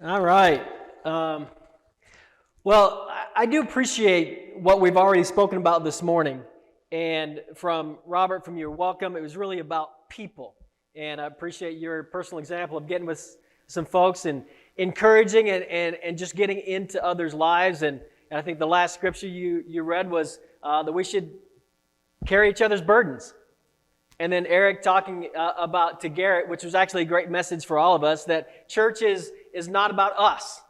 All right. Well, I do appreciate what we've already spoken about this morning. And from Robert, from your welcome, it was really about people. And I appreciate your personal example of getting with some folks and encouraging and just getting into others' lives. And I think the last scripture you read was that we should carry each other's burdens. And then Eric talking about to Garrett, which was actually a great message for all of us, that church is not about us.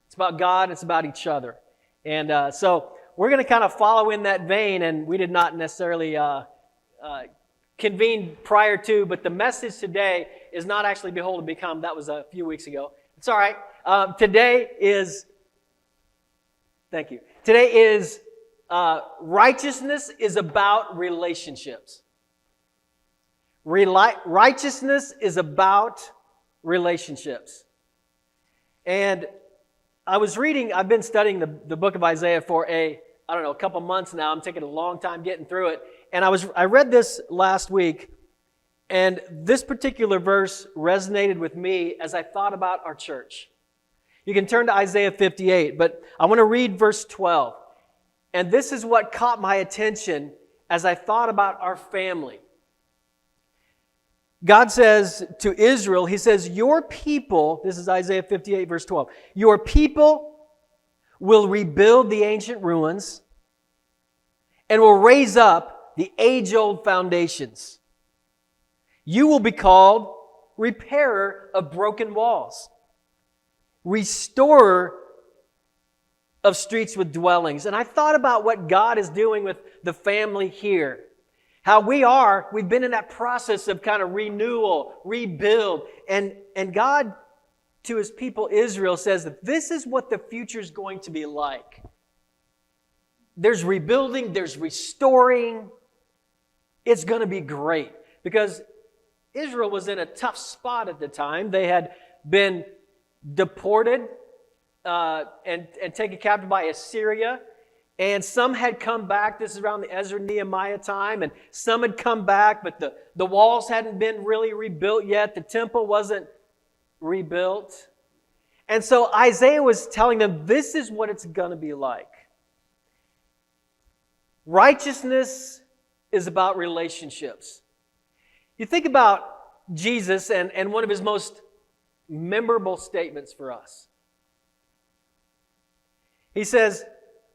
It's about God. It's about each other. And so we're going to kind of follow in that vein, and we did not necessarily convene prior to, but the message today is not actually Behold and Become. That was a few weeks ago. It's all right. Thank you. Today is righteousness is about relationships. Righteousness is about relationships. And I've been studying the book of Isaiah for a couple months now. I'm taking a long time getting through it. And I read this last week, and this particular verse resonated with me as I thought about our church. You can turn to Isaiah 58, but I want to read verse 12. And this is what caught my attention as I thought about our family. God says to Israel, He says, your people, this is Isaiah 58, verse 12, your people will rebuild the ancient ruins and will raise up the age-old foundations. You will be called repairer of broken walls, restorer of streets with dwellings. And I thought about what God is doing with the family here. How we've been in that process of kind of renewal, rebuild. And God, to His people Israel, says that this is what the future is going to be like. There's rebuilding, there's restoring. It's going to be great. Because Israel was in a tough spot at the time. They had been deported and taken captive by Assyria. And some had come back. This is around the Ezra-Nehemiah time. And some had come back, but the walls hadn't been really rebuilt yet. The temple wasn't rebuilt. And so Isaiah was telling them, this is what it's going to be like. Righteousness is about relationships. You think about Jesus and one of His most memorable statements for us. He says,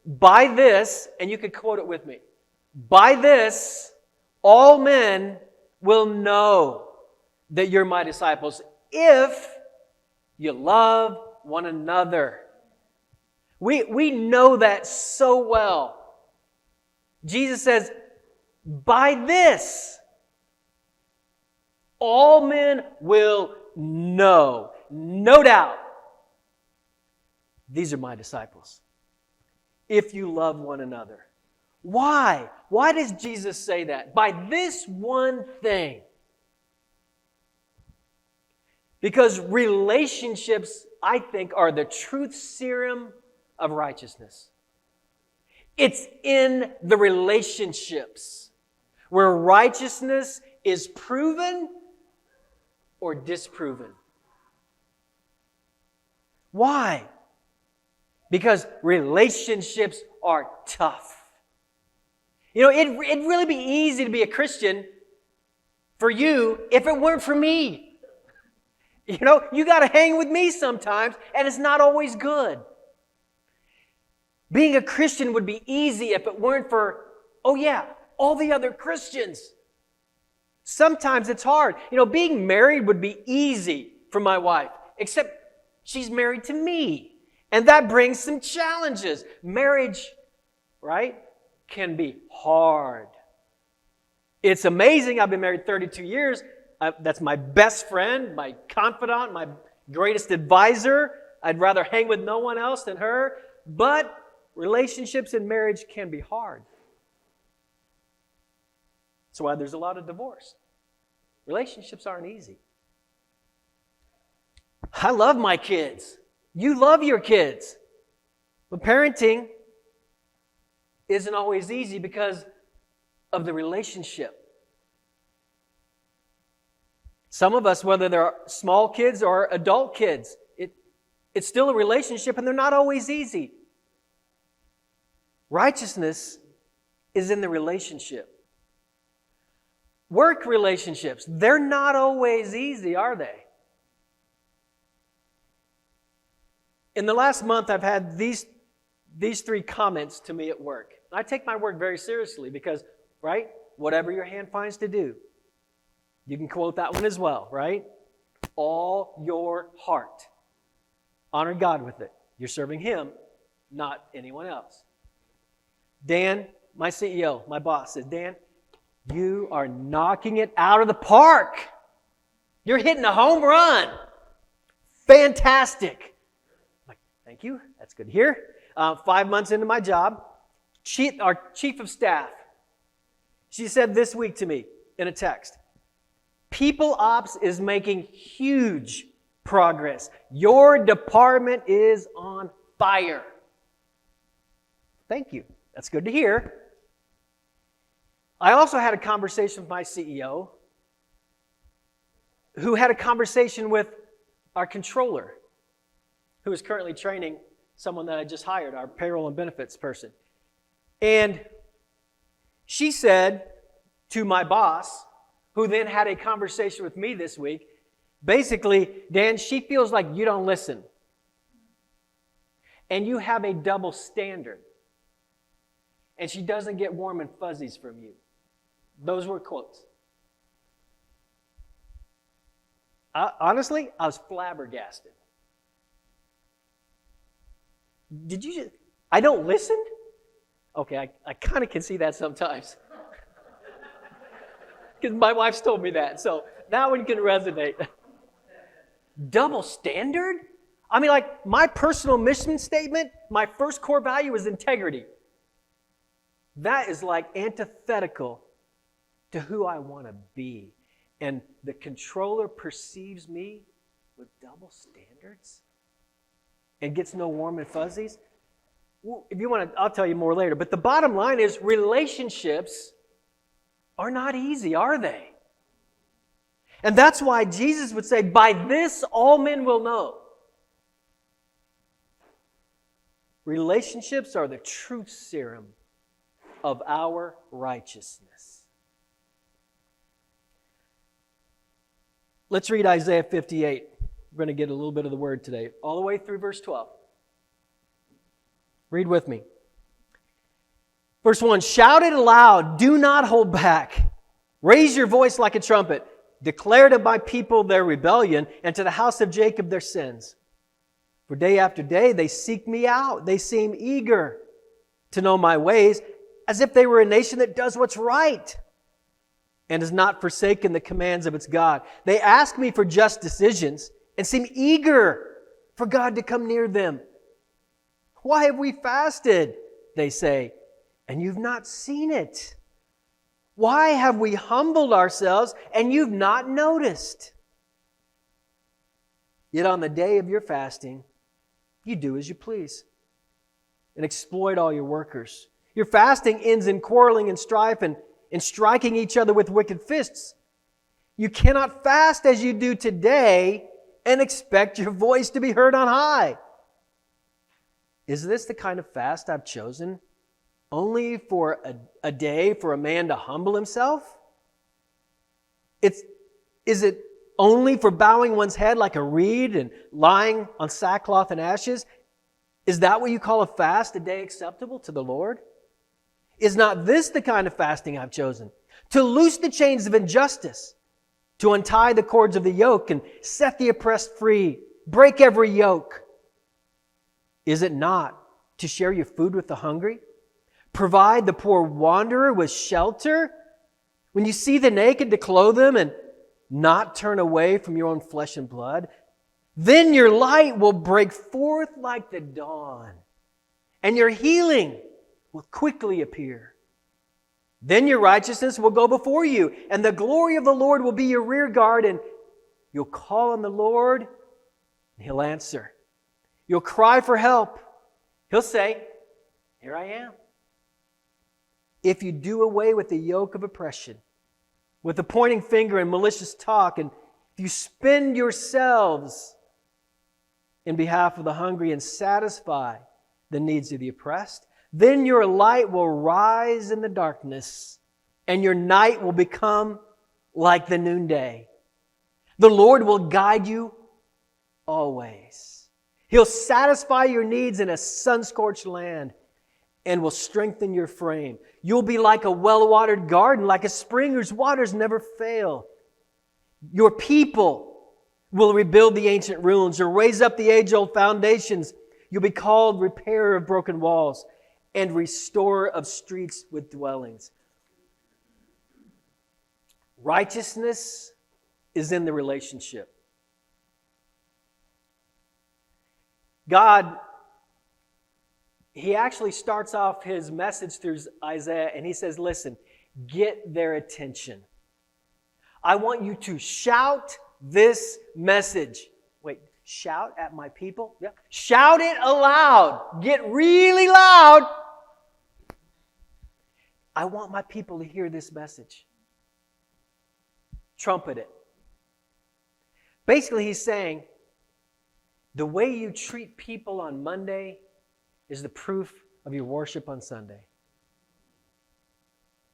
by this, and you could quote it with me, by this, all men will know that you're my disciples if you love one another. We know that so well. Jesus says, by this, all men will know, no doubt, these are my disciples. If you love one another. Why? Why does Jesus say that? By this one thing. Because relationships, I think, are the truth serum of righteousness. It's in the relationships where righteousness is proven or disproven. Why? Because relationships are tough. You know, it'd really be easy to be a Christian for you if it weren't for me. You know, you got to hang with me sometimes, and it's not always good. Being a Christian would be easy if it weren't for, all the other Christians. Sometimes it's hard. You know, being married would be easy for my wife, except she's married to me. And that brings some challenges. Marriage, right, can be hard. It's amazing. I've been married 32 years. That's my best friend, my confidant, my greatest advisor. I'd rather hang with no one else than her. But relationships in marriage can be hard. That's why there's a lot of divorce. Relationships aren't easy. I love my kids. You love your kids. But parenting isn't always easy because of the relationship. Some of us, whether they're small kids or adult kids, It's still a relationship, and they're not always easy. Righteousness is in the relationship. Work relationships, they're not always easy, are they? In the last month, I've had these three comments to me at work. I take my work very seriously because, right, whatever your hand finds to do, you can quote that one as well, right? All your heart. Honor God with it. You're serving Him, not anyone else. Dan, my CEO, my boss, says, Dan, you are knocking it out of the park. You're hitting a home run. Fantastic. I'm like, thank you. That's good to hear. 5 months into my job, our chief of staff, she said this week to me in a text, People Ops is making huge progress. Your department is on fire. Thank you. That's good to hear. I also had a conversation with my CEO who had a conversation with our controller who is currently training someone that I just hired, our payroll and benefits person. And she said to my boss, who then had a conversation with me this week, basically, Dan, she feels like you don't listen. And you have a double standard. And she doesn't get warm and fuzzies from you. Those were quotes. Honestly, I was flabbergasted. I don't listen? Okay, I kind of can see that sometimes. Because my wife's told me that, so that one can resonate. Double standard? I mean, like, my personal mission statement, my first core value is integrity. That is like antithetical to who I want to be. And the controller perceives me with double standards and gets no warm and fuzzies. Well, if you want to, I'll tell you more later. But the bottom line is relationships are not easy, are they? And that's why Jesus would say, by this all men will know. Relationships are the truth serum of our righteousness. Let's read Isaiah 58. We're going to get a little bit of the word today, all the way through verse 12. Read with me. Verse 1, shout it aloud, do not hold back. Raise your voice like a trumpet. Declare to my people their rebellion, and to the house of Jacob their sins. For day after day they seek me out. They seem eager to know my ways, as if they were a nation that does what's right and has not forsaken the commands of its God. They ask me for just decisions and seem eager for God to come near them. Why have we fasted, they say, and you've not seen it? Why have we humbled ourselves and you've not noticed? Yet on the day of your fasting, you do as you please and exploit all your workers. Your fasting ends in quarreling and strife and in striking each other with wicked fists. You cannot fast as you do today and expect your voice to be heard on high. Is this the kind of fast I've chosen? Only for a day for a man to humble himself? Is it only for bowing one's head like a reed and lying on sackcloth and ashes? Is that what you call a fast, a day acceptable to the Lord? Is not this the kind of fasting I've chosen? To loose the chains of injustice, to untie the cords of the yoke and set the oppressed free, break every yoke. Is it not to share your food with the hungry? Provide the poor wanderer with shelter? When you see the naked, to clothe them and not turn away from your own flesh and blood? Then your light will break forth like the dawn, and your healing will quickly appear. Then your righteousness will go before you, and the glory of the Lord will be your rear guard, and you'll call on the Lord, and He'll answer. You'll cry for help. He'll say, here I am. If you do away with the yoke of oppression, with the pointing finger and malicious talk, and if you spend yourselves in behalf of the hungry and satisfy the needs of the oppressed. Then your light will rise in the darkness, and your night will become like the noonday. The Lord will guide you always. He'll satisfy your needs in a sun-scorched land and will strengthen your frame. You'll be like a well-watered garden, like a spring whose waters never fail. Your people will rebuild the ancient ruins or raise up the age-old foundations. You'll be called repairer of broken walls and restorer of streets with dwellings. Righteousness is in the relationship. God, He actually starts off His message through Isaiah and He says, listen, get their attention. I want you to shout this message. Wait, shout at my people? Yeah. Shout it aloud. Get really loud. I want my people to hear this message. Trumpet it. Basically, He's saying, the way you treat people on Monday is the proof of your worship on Sunday.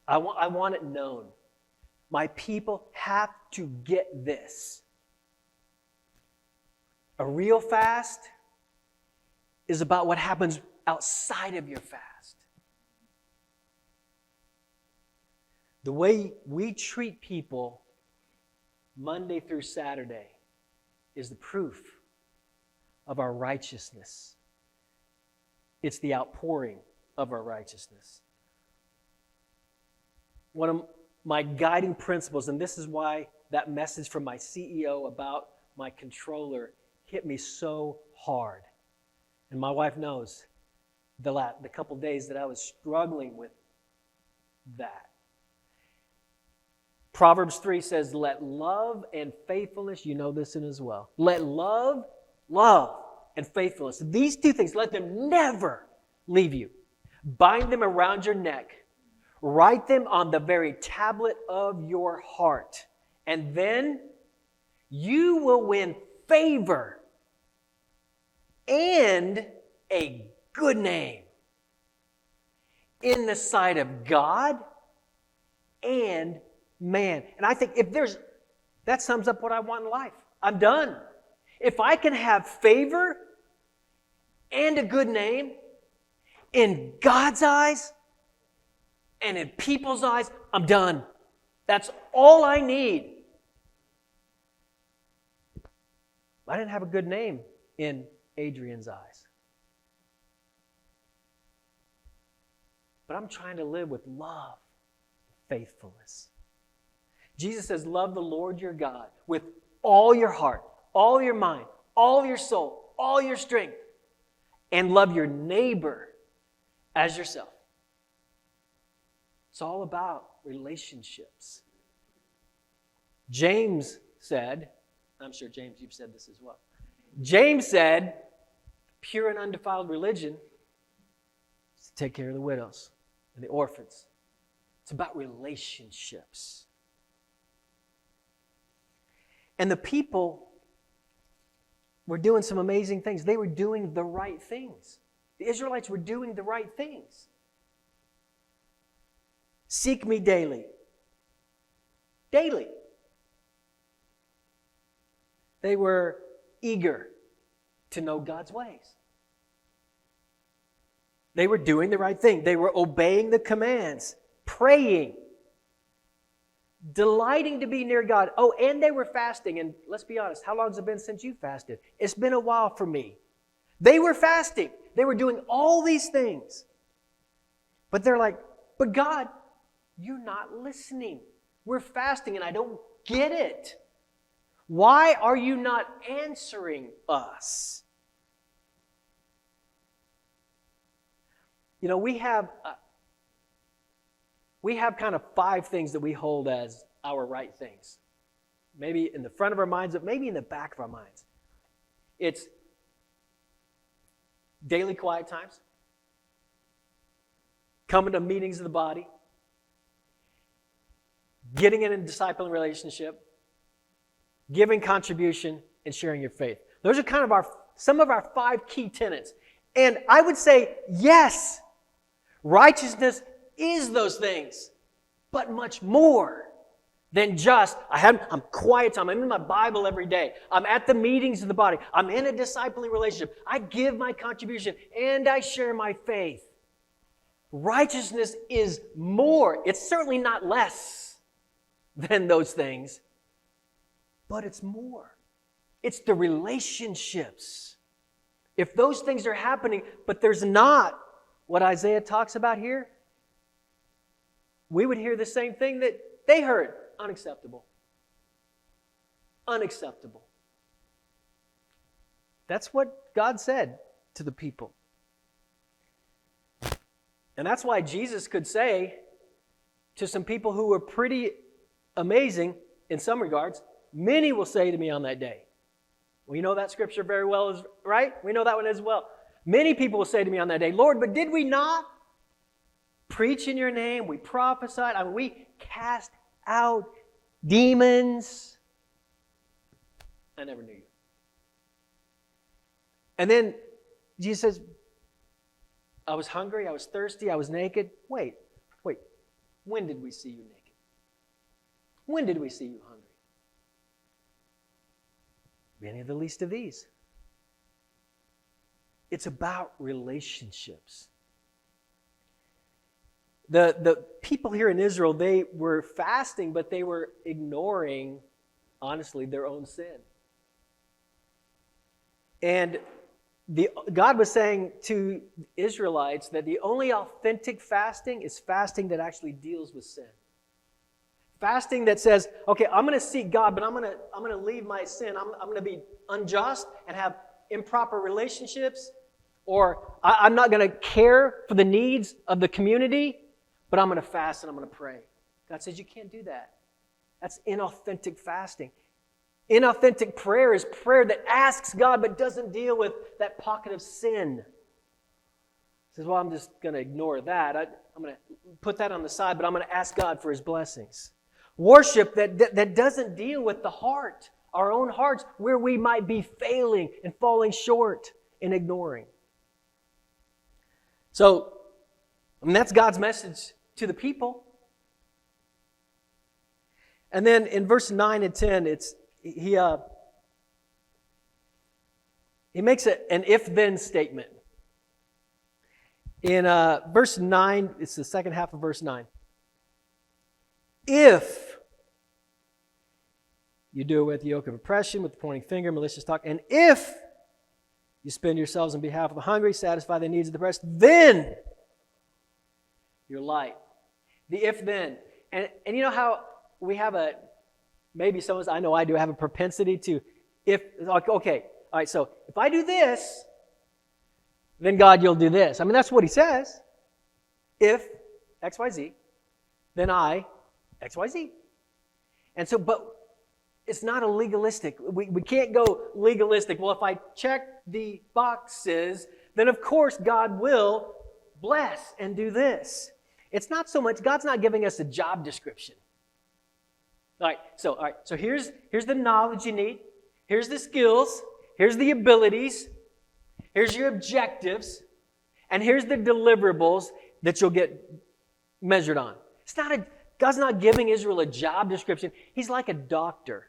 I want it known. My people have to get this. A real fast is about what happens outside of your fast. The way we treat people Monday through Saturday is the proof of our righteousness. It's the outpouring of our righteousness. One of my guiding principles, and this is why that message from my CEO about my controller hit me so hard. And my wife knows the couple days that I was struggling with that. Proverbs 3 says, let love and faithfulness, you know this in as well. Let love, and faithfulness, these two things, let them never leave you. Bind them around your neck. Write them on the very tablet of your heart. And then you will win favor and a good name in the sight of God and man. And I think that sums up what I want in life. I'm done. If I can have favor and a good name in God's eyes and in people's eyes, I'm done. That's all I need. I didn't have a good name in Adrian's eyes. But I'm trying to live with love, faithfulness. Jesus says, love the Lord your God with all your heart, all your mind, all your soul, all your strength, and love your neighbor as yourself. It's all about relationships. James said, I'm sure, James, you've said this as well. James said, pure and undefiled religion is to take care of the widows and the orphans. It's about relationships. And the people were doing some amazing things. They were doing the right things. The Israelites were doing the right things. Seek me daily. Daily. They were eager to know God's ways. They were doing the right thing. They were obeying the commands, praying, delighting to be near God. Oh, and they were fasting. And let's be honest, how long has it been since you fasted? It's been a while for me. They were fasting. They were doing all these things. But they're like, but God, you're not listening. We're fasting and I don't get it. Why are you not answering us? You know, we have kind of 5 things that we hold as our right things. Maybe in the front of our minds, but maybe in the back of our minds. It's daily quiet times, coming to meetings of the body, getting in a discipling relationship, giving contribution, and sharing your faith. Those are kind of some of our 5 key tenets. And I would say, yes, righteousness is those things, but much more than just, I'm quiet time, I'm in my Bible every day, I'm at the meetings of the body, I'm in a discipling relationship, I give my contribution, and I share my faith. Righteousness is more. It's certainly not less than those things, but it's more. It's the relationships. If those things are happening, but there's not what Isaiah talks about here, we would hear the same thing that they heard. Unacceptable. Unacceptable. That's what God said to the people. And that's why Jesus could say to some people who were pretty amazing in some regards, many will say to me on that day. We know that scripture very well, right? We know that one as well. Many people will say to me on that day, Lord, but did we not preach in your name? We prophesied. We cast out demons. I never knew you. And then Jesus says, I was hungry, I was thirsty, I was naked. Wait. When did we see you naked? When did we see you hungry? Any of the least of these. It's about relationships. The people here in Israel, they were fasting, but they were ignoring, honestly, their own sin. And God was saying to Israelites that the only authentic fasting is fasting that actually deals with sin. Fasting that says, okay, I'm going to seek God, but I'm going to leave my sin. I'm going to be unjust and have improper relationships, or I'm not going to care for the needs of the community, but I'm going to fast and I'm going to pray. God says you can't do that. That's inauthentic fasting. Inauthentic prayer is prayer that asks God but doesn't deal with that pocket of sin. He says, well, I'm just going to ignore that. I'm going to put that on the side, but I'm going to ask God for His blessings. Worship that doesn't deal with the heart, our own hearts, where we might be failing and falling short and ignoring. So, that's God's message to the people. And then in verse 9 and 10, he makes an if-then statement. In verse 9, it's the second half of verse 9. If you do it with the yoke of oppression, with the pointing finger, malicious talk, and if you spend yourselves on behalf of the hungry, satisfy the needs of the oppressed, then you're light. The if-then. And you know how we have maybe some of us, I know I do, have a propensity to, okay, all right, so if I do this, then God, you'll do this. I mean, that's what He says. If X, Y, Z, then I, X, Y, Z. And so, but it's not a legalistic. We can't go legalistic. Well, if I check the boxes, then of course God will bless and do this. It's not so much, God's not giving us a job description. All right, so here's the knowledge you need. Here's the skills. Here's the abilities. Here's your objectives. And here's the deliverables that you'll get measured on. God's not giving Israel a job description. He's like a doctor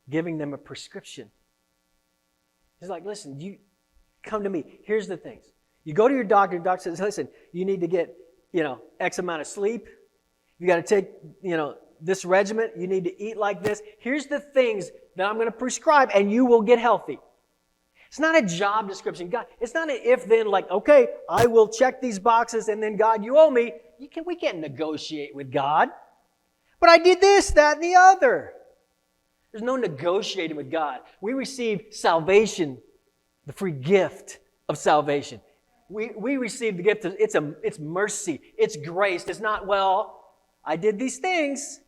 giving them a prescription. He's like, listen, you come to me. Here's the things. You go to your doctor, the doctor says, listen, you need to get, X amount of sleep. You got to take, this regimen. You need to eat like this. Here's the things that I'm going to prescribe, and you will get healthy. It's not a job description. God, it's not an if-then, like, okay, I will check these boxes, and then God, you owe me. We can't negotiate with God. But I did this, that, and the other. There's no negotiating with God. We receive salvation, the free gift of salvation. We receive the gift of, it's mercy, it's grace. It's not, well, I did these things.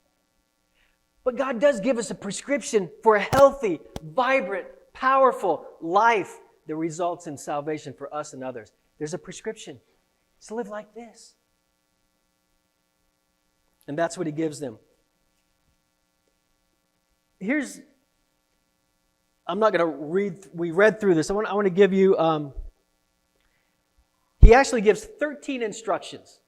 But God does give us a prescription for a healthy, vibrant, powerful life that results in salvation for us and others. There's a prescription. It's to live like this. And that's what He gives them. Here's I'm not going to read, we read through this. I want to give you, he actually gives 13 instructions.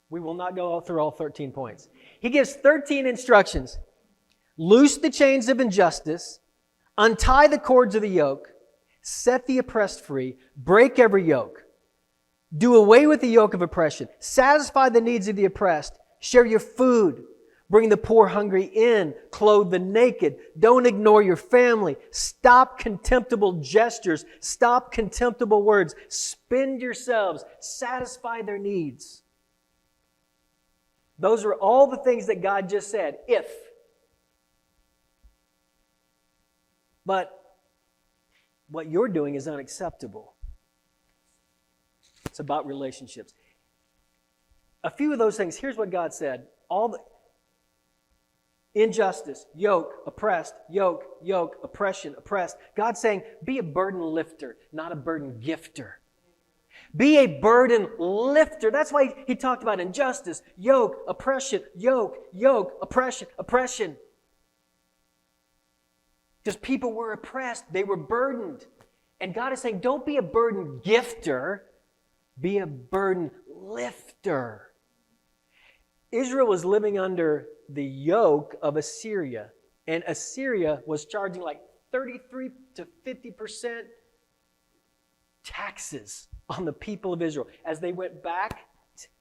We will not go through all 13 points. He gives 13 instructions. Loose the chains of injustice, untie the cords of the yoke, set the oppressed free, break every yoke. Do away with the yoke of oppression. Satisfy the needs of the oppressed. Share your food. Bring the poor hungry in. Clothe the naked. Don't ignore your family. Stop contemptible gestures. Stop contemptible words. Spend yourselves. Satisfy their needs. Those are all the things that God just said. If. But what you're doing is unacceptable. It's about relationships. A few of those things, here's what God said. All the injustice, yoke, oppressed, yoke, oppression, oppressed. God's saying, be a burden lifter, not a burden gifter. Be a burden lifter. That's why he talked about injustice, yoke, oppression, yoke, oppression, oppression. Because people were oppressed. They were burdened. And God is saying, don't be a burden gifter. Be a burden lifter. Israel was living under the yoke of Assyria. And Assyria was charging like 33 to 50% taxes on the people of Israel. As they went back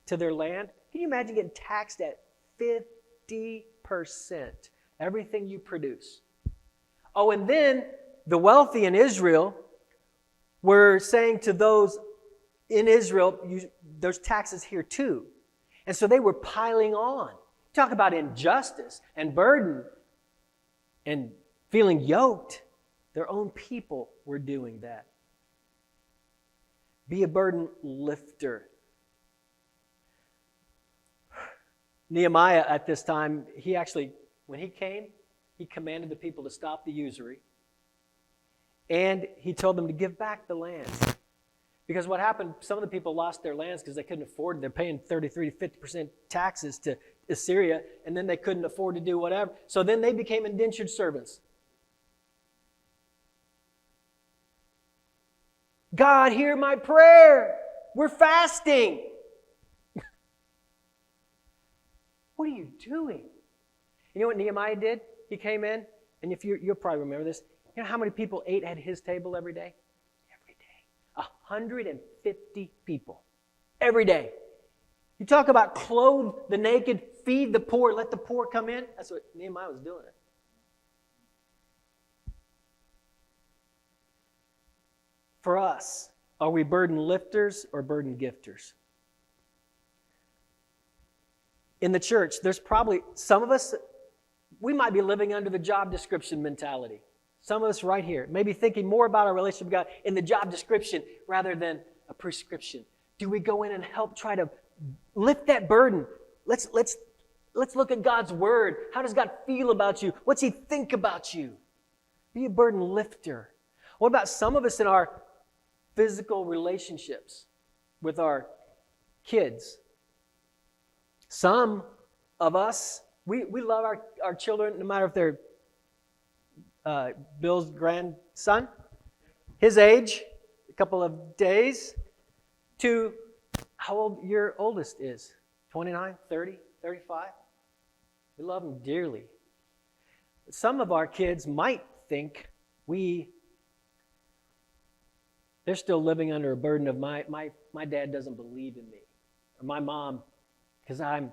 to their land, can you imagine getting taxed at 50%? Everything you produce. Oh, and then the wealthy in Israel were saying to those in Israel, there's taxes here too. And so they were piling on. Talk about injustice and burden and feeling yoked. Their own people were doing that. Be a burden lifter. Nehemiah at this time, when he came, he commanded the people to stop the usury. And he told them to give back the lands. Because what happened, some of the people lost their lands because they couldn't afford it. They're paying 33 to 50% taxes to Assyria, and then they couldn't afford to do whatever. So then they became indentured servants. God, hear my prayer. We're fasting. What are you doing? You know what Nehemiah did? He came in, and you'll probably remember this. You know how many people ate at his table every day? 150 people every day. You talk about clothe the naked, feed the poor, let the poor come in. That's what Nehemiah was doing. For us, are we burden lifters or burden gifters? In the church, there's probably some of us, we might be living under the job description mentality. Some of us right here may be thinking more about our relationship with God in the job description rather than a prescription. Do we go in and help try to lift that burden? Let's look at God's Word. How does God feel about you? What's He think about you? Be a burden lifter. What about some of us in our physical relationships with our kids? Some of us, we love our children no matter if they're Bill's grandson, his age, a couple of days, to how old your oldest is, 29, 30, 35. We love them dearly. Some of our kids might think they're still living under a burden of my dad doesn't believe in me, or my mom, because I'm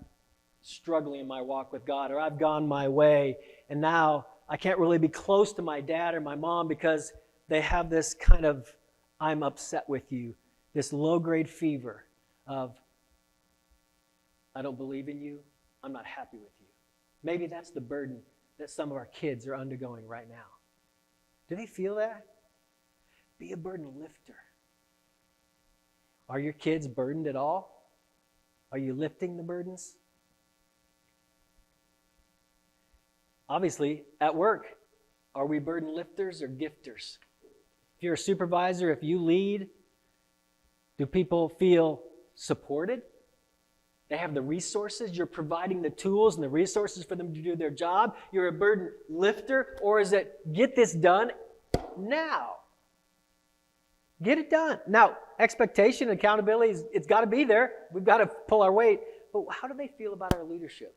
struggling in my walk with God, or I've gone my way, and now I can't really be close to my dad or my mom because they have this kind of, I'm upset with you, this low-grade fever of, I don't believe in you, I'm not happy with you. Maybe that's the burden that some of our kids are undergoing right now. Do they feel that? Be a burden lifter. Are your kids burdened at all? Are you lifting the burdens? Obviously, at work, are we burden lifters or gifters? If you're a supervisor, if you lead, do people feel supported? They have the resources. You're providing the tools and the resources for them to do their job. You're a burden lifter, or is it get this done now. Get it done. Now, expectation, accountability, it's got to be there. We've got to pull our weight. But how do they feel about our leadership?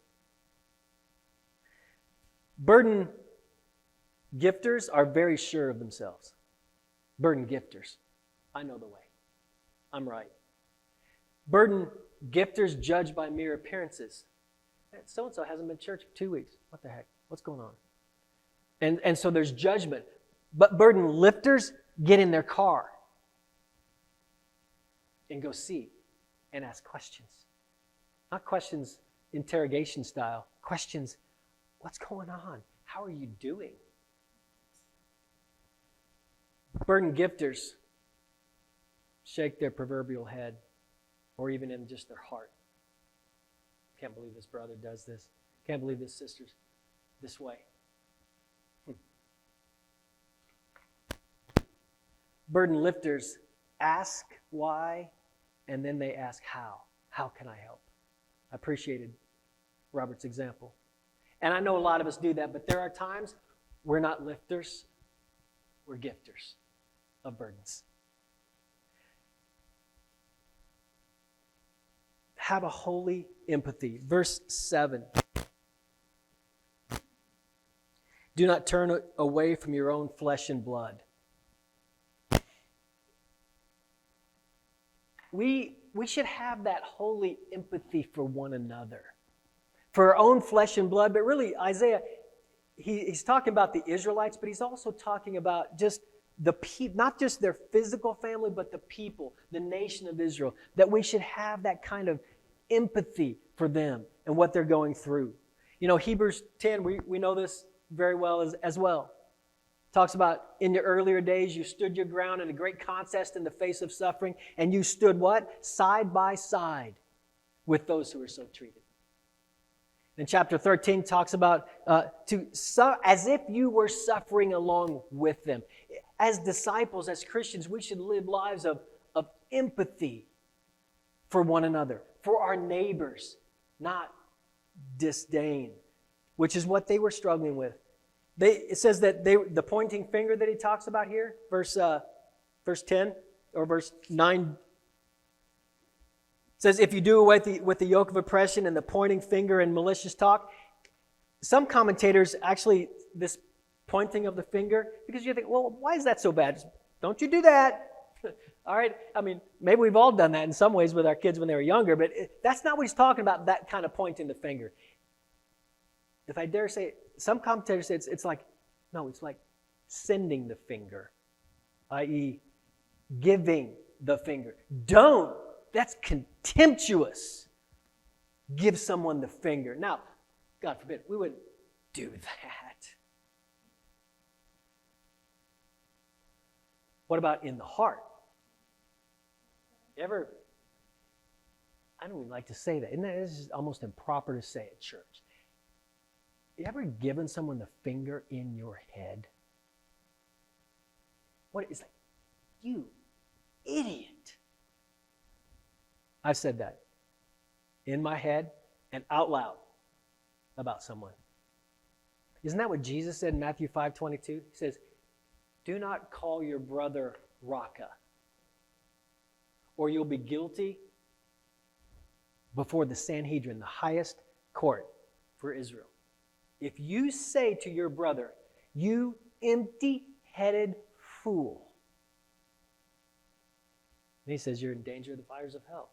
Burden gifters are very sure of themselves. Burden gifters. I know the way. I'm right. Burden gifters judge by mere appearances. So-and-so hasn't been to church for 2 weeks. What the heck? What's going on? And so there's judgment. But burden lifters get in their car and go see and ask questions. Not questions interrogation style. Questions, what's going on? How are you doing? Burden gifters shake their proverbial head or even in just their heart. Can't believe this brother does this. Can't believe this sister's this way. Burden lifters ask why, and then they ask how. How can I help? I appreciated Robert's example. And I know a lot of us do that, but there are times we're not lifters, we're gifters of burdens. Have a holy empathy. Verse 7. Do not turn away from your own flesh and blood. We should have that holy empathy for one another, for our own flesh and blood. But really, Isaiah, he's talking about the Israelites, but he's also talking about just the people, not just their physical family, but the people, the nation of Israel, that we should have that kind of empathy for them and what they're going through. You know, Hebrews 10, we know this very well as well. Talks about in your earlier days, you stood your ground in a great contest in the face of suffering, and you stood what? Side by side with those who were so treated. And chapter 13 talks about as if you were suffering along with them. As disciples, as Christians, we should live lives of empathy for one another, for our neighbors, not disdain, which is what they were struggling with. It says that the pointing finger that he talks about here, verse 10 or verse 9, says, if you do away with the yoke of oppression and the pointing finger and malicious talk. Some commentators actually, this pointing of the finger, because you think, well, why is that so bad? Don't you do that. All right? I mean, maybe we've all done that in some ways with our kids when they were younger, but that's not what he's talking about, that kind of pointing the finger. If I dare say, some commentators say it's like sending the finger, i.e. giving the finger. Don't. That's contemptuous. Give someone the finger. Now, God forbid, we wouldn't do that. What about in the heart? I don't even like to say that. Isn't that this is almost improper to say at church? You ever given someone the finger in your head? What is like, you idiot. I've said that in my head and out loud about someone. Isn't that what Jesus said in Matthew 5:22? He says, do not call your brother Raka, or you'll be guilty before the Sanhedrin, the highest court for Israel. If you say to your brother, you empty-headed fool, and he says you're in danger of the fires of hell.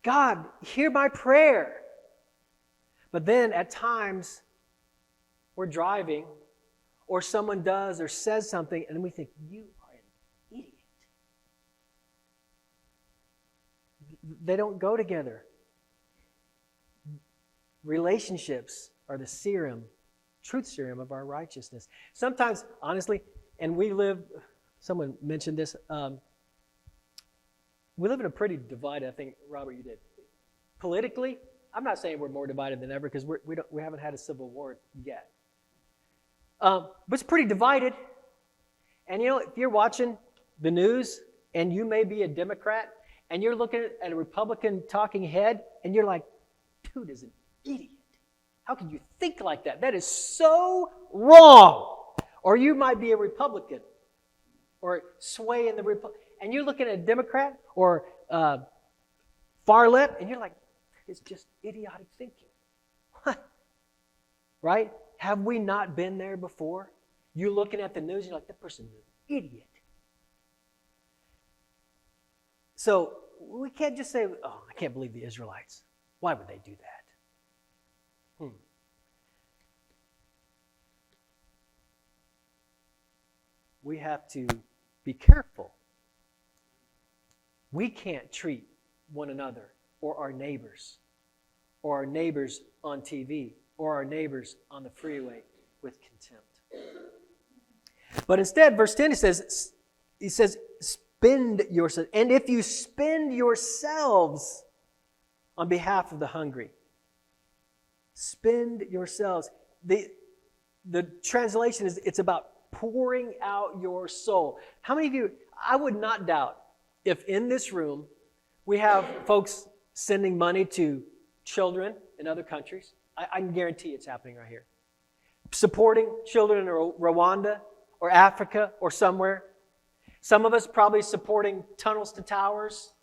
God, hear my prayer. But then at times, we're driving, or someone does or says something, and we think, you are an idiot. They don't go together. Relationships are the truth serum of our righteousness. Sometimes, honestly, and someone mentioned this, we live in a pretty divided, I think, Robert, you did. Politically, I'm not saying we're more divided than ever because we haven't had a civil war yet. But it's pretty divided. And you know, if you're watching the news and you may be a Democrat and you're looking at a Republican talking head and you're like, dude is an idiot. How can you think like that? That is so wrong. Or you might be a Republican or sway in the Republican. And you're looking at a Democrat or far left, and you're like, it's just idiotic thinking. Right? Have we not been there before? You're looking at the news, and you're like, that person's an idiot. So we can't just say, oh, I can't believe the Israelites. Why would they do that? We have to be careful. We can't treat one another or our neighbors on TV or our neighbors on the freeway with contempt. But instead, verse 10, he says, spend yourselves. And if you spend yourselves on behalf of the hungry, spend yourselves. The translation is, it's about pouring out your soul. How many of you, I would not doubt, if in this room we have folks sending money to children in other countries, I can guarantee it's happening right here. Supporting children in Rwanda or Africa or somewhere. Some of us probably supporting Tunnels to Towers.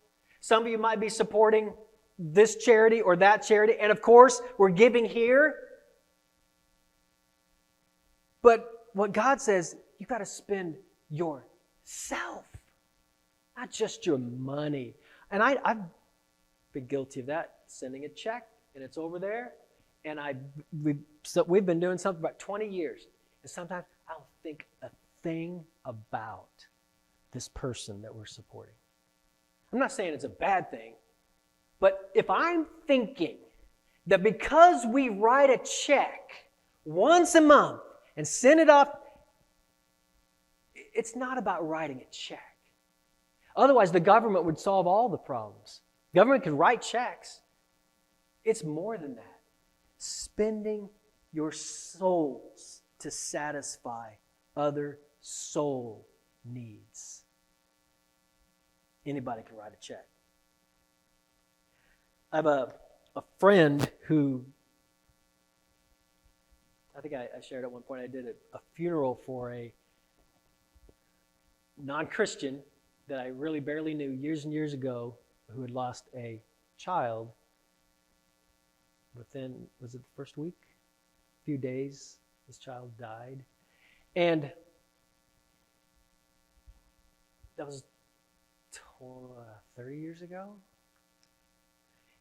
Some of you might be supporting this charity or that charity. And of course, we're giving here. But what God says, you've got to spend yourself, not just your money. And I've been guilty of that, sending a check, and it's over there. And we've been doing something for about 20 years. And sometimes I don't think a thing about this person that we're supporting. I'm not saying it's a bad thing, but if I'm thinking that because we write a check once a month and send it off, it's not about writing a check. Otherwise, the government would solve all the problems. Government could write checks. It's more than that. Spending your souls to satisfy other soul needs. Anybody can write a check. I have a friend who, I think I shared at one point, I did a funeral for a non-Christian that I really barely knew years and years ago who had lost a child within, was it the first week? A few days, his child died. And that was 30 years ago.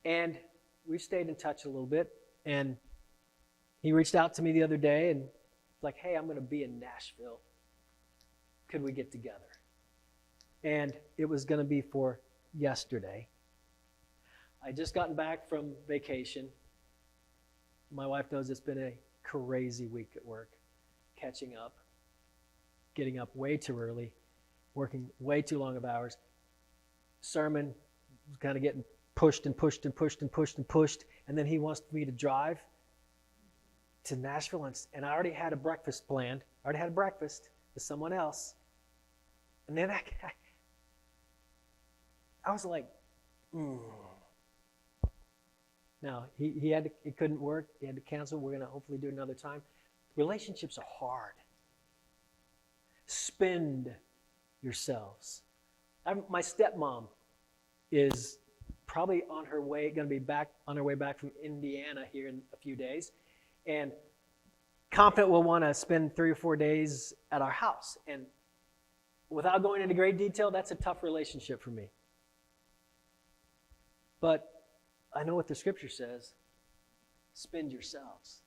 And we stayed in touch a little bit. And he reached out to me the other day and like, hey, I'm going to be in Nashville. Could we get together? And it was going to be for yesterday. I just gotten back from vacation. My wife knows it's been a crazy week at work, catching up, getting up way too early, working way too long of hours. Sermon was kind of getting pushed and pushed and pushed and pushed and pushed, and then he wants me to drive to Nashville, and I already had a breakfast planned. I already had a breakfast with someone else. And then I was like, Now, he couldn't work. He had to cancel. We're going to hopefully do it another time. Relationships are hard. Spend yourselves. My stepmom is probably on her way, going to be back on her way back from Indiana here in a few days, and confident we'll want to spend 3 or 4 days at our house. And without going into great detail, that's a tough relationship for me. But I know what the scripture says. Spend yourselves.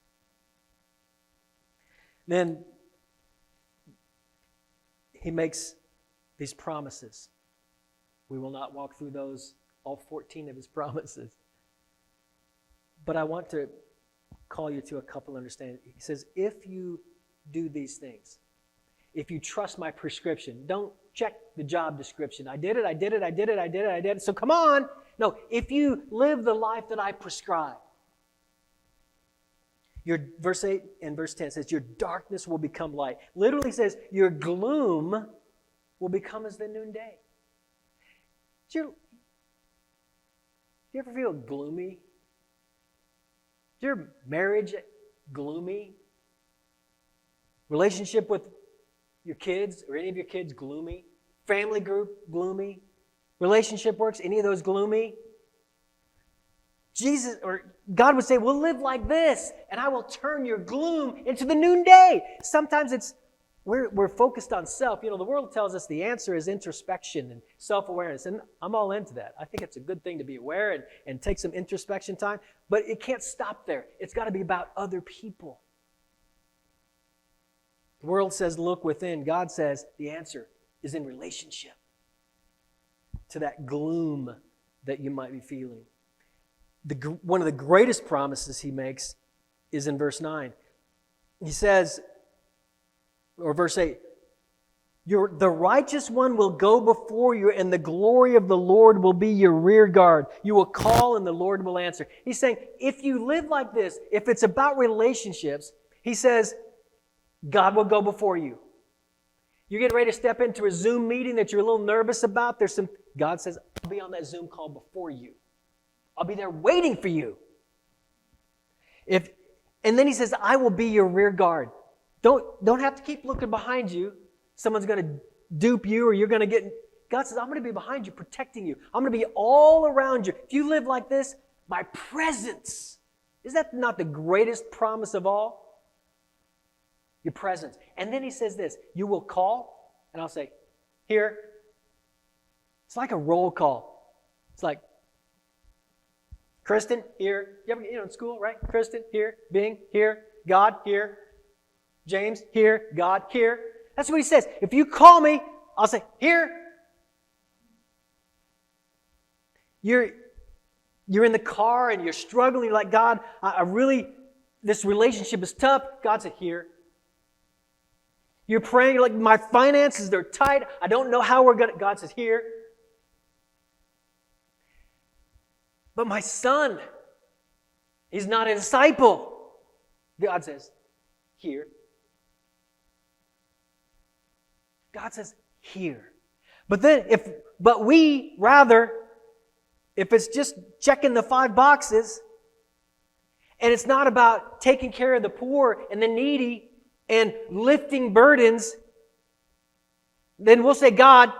Then he makes these promises. We will not walk through those, all 14 of his promises. But I want to call you to a couple understanding. He says, if you do these things, if you trust my prescription, don't check the job description. I did it. So come on. No, if you live the life that I prescribe. Your verse 8 and verse 10 says, your darkness will become light. Literally says, your gloom will become as the noonday. Do you ever feel gloomy? Is your marriage gloomy? Relationship with your kids or any of your kids gloomy? Family group gloomy? Relationship works, any of those gloomy? Jesus or God would say, we'll live like this, and I will turn your gloom into the noonday. Sometimes we're focused on self. The world tells us the answer is introspection and self-awareness, and I'm all into that. I think it's a good thing to be aware and take some introspection time, but it can't stop there. It's got to be about other people. The world says, look within. God says the answer is in relationship to that gloom that you might be feeling. One of the greatest promises he makes is in verse 9. He says, or verse 8, the righteous one will go before you, and the glory of the Lord will be your rear guard. You will call, and the Lord will answer. He's saying, if you live like this, if it's about relationships, he says, God will go before you. You're getting ready to step into a Zoom meeting that you're a little nervous about. God says, I'll be on that Zoom call before you. I'll be there waiting for you. And then he says, I will be your rear guard. Don't have to keep looking behind you. Someone's going to dupe you or you're going to get... God says, I'm going to be behind you, protecting you. I'm going to be all around you. If you live like this, my presence. Is that not the greatest promise of all? Your presence. And then he says this, you will call, and I'll say, here. It's like a roll call. It's like, Kristen, here. You ever, in school, right? Kristen, here. Bing, here. God, here. James, here. God, here. That's what he says. If you call me, I'll say, here. You're in the car and you're struggling. You're like, God, this relationship is tough. God said, here. You're praying, you're like, my finances, they're tight. I don't know how we're going to... God says, here. But my son, he's not a disciple. God says, here. God says, here. But if it's just checking the 5 boxes, and it's not about taking care of the poor and the needy and lifting burdens, then we'll say, God.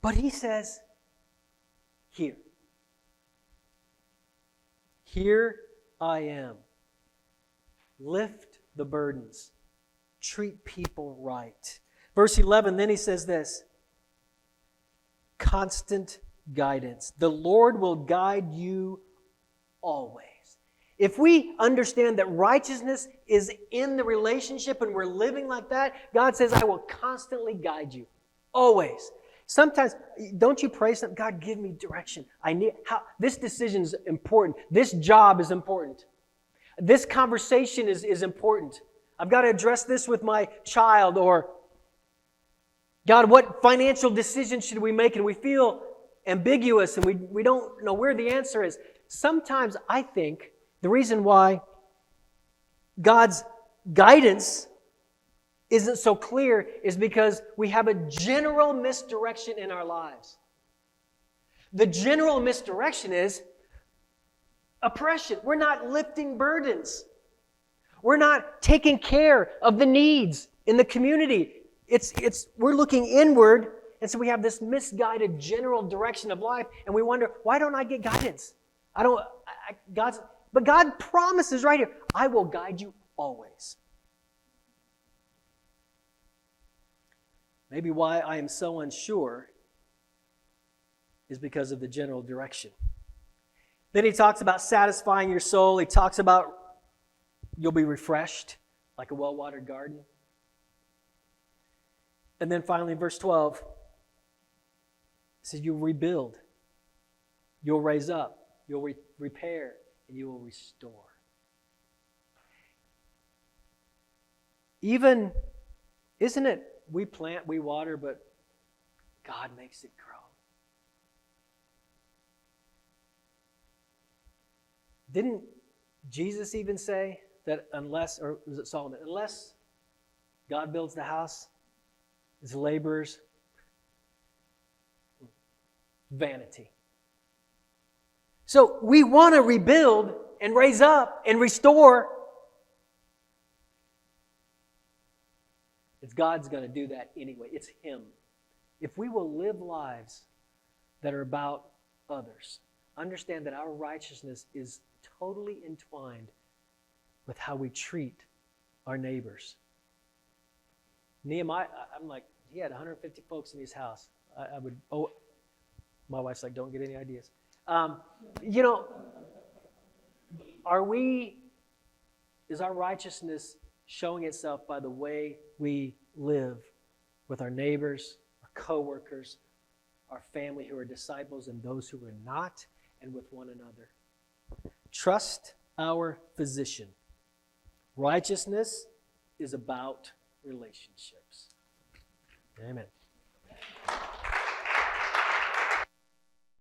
But he says, here. Here I am. Lift the burdens. Treat people right. Verse 11, then he says this. Constant guidance. The Lord will guide you always. If we understand that righteousness is in the relationship and we're living like that, God says, I will constantly guide you. Always. Sometimes, don't you pray something? God, give me direction. This decision is important. This job is important. This conversation is important. I've got to address this with my child. Or, God, what financial decision should we make? And we feel ambiguous and we don't know where the answer is. Sometimes I think the reason why God's guidance isn't so clear is because we have a general misdirection in our lives. The general misdirection is oppression. We're not lifting burdens. We're not taking care of the needs in the community. We're looking inward, and so we have this misguided general direction of life, and we wonder, why don't I get guidance? But God promises right here, I will guide you always. Maybe why I am so unsure is because of the general direction. Then he talks about satisfying your soul. He talks about you'll be refreshed like a well-watered garden. And then finally, verse 12, it says you'll rebuild, you'll raise up, you'll repair, and you will restore. Isn't it, we plant, we water, but God makes it grow. Didn't Jesus even say that or was it Solomon, unless God builds the house, his laborers, vanity. So we want to rebuild and raise up and restore. It's God's going to do that anyway. It's Him. If we will live lives that are about others, understand that our righteousness is totally entwined with how we treat our neighbors. Nehemiah, I'm like, he had 150 folks in his house. My wife's like, don't get any ideas. Is our righteousness showing itself by the way we live with our neighbors, our coworkers, our family who are disciples and those who are not, and with one another? Trust our physician. Righteousness is about relationships. Amen.